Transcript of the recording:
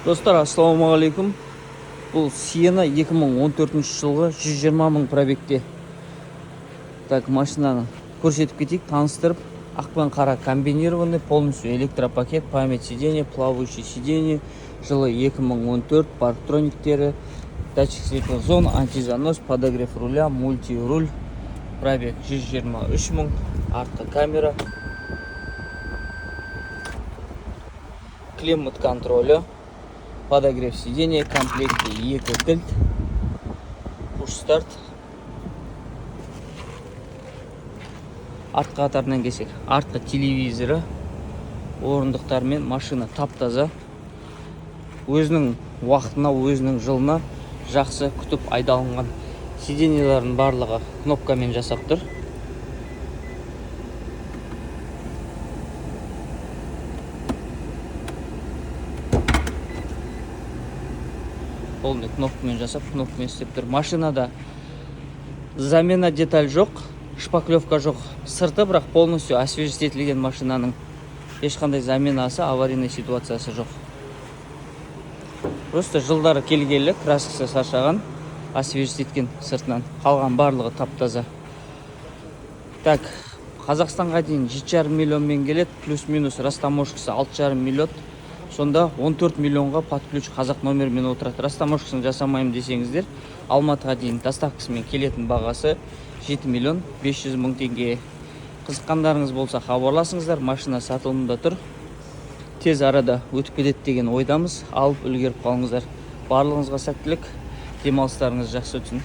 Достар, ассалаумағалейкум. Бұл Sienna 2014 жылғы 120 000 пробегте. Так, машинаны көрсетіп кетейік, таныстырып. Ақ пен қара комбинированный, полностью электропакет, память сиденья, плавающий сиденье, жылы 2014, парктрониктері, датчик светлых зон, антизанос, подогрев руля, мультируль, пробег 123 000, артқы камера, климат контролі, подогрев сиденья, комплекте 2 кілт, push старт. Артқы қатарынан келсек, артқы телевизоры, орындықтармен машина тап-таза. Өзінің уақытына, өзінің жылына жақсы күтіп айдалынған. Сиденьелердің барлығы кнопкамен жасап тұр. Полный кнопкамен жасап, кнопкамен істеп тұр. Машинада замена деталь жоқ, шпаклевка жоқ. Сырты бірақ полностью освежителген машинаның. Ешқандай заменасы, аварийный ситуациясы жоқ. Просто жылдары келгелі, краскасы шаршаған, освежителген сыртынан. Қалған барлығы тап-таза. Так, Қазақстанға дейін 7,5 миллионмен келеді, плюс-минус растаможкасы 6,5 миллион. Сонда 14 миллионға под ключ қазақ номермен отырады. Растаможкасын жасамайым десеңіздер, Алматыға дейін доставкасымен келетін бағасы 7 миллион 500 000 теңге. Қызыққандарыңыз болса хабарласыңыздар, машина сатылымда тұр. Тез арада өтіп кетеді деген ойдамыз. Алып үлгеріп қалыңыздар. Барлығыңызға сәттілік, демалыстарыңыз жақсы өтсін.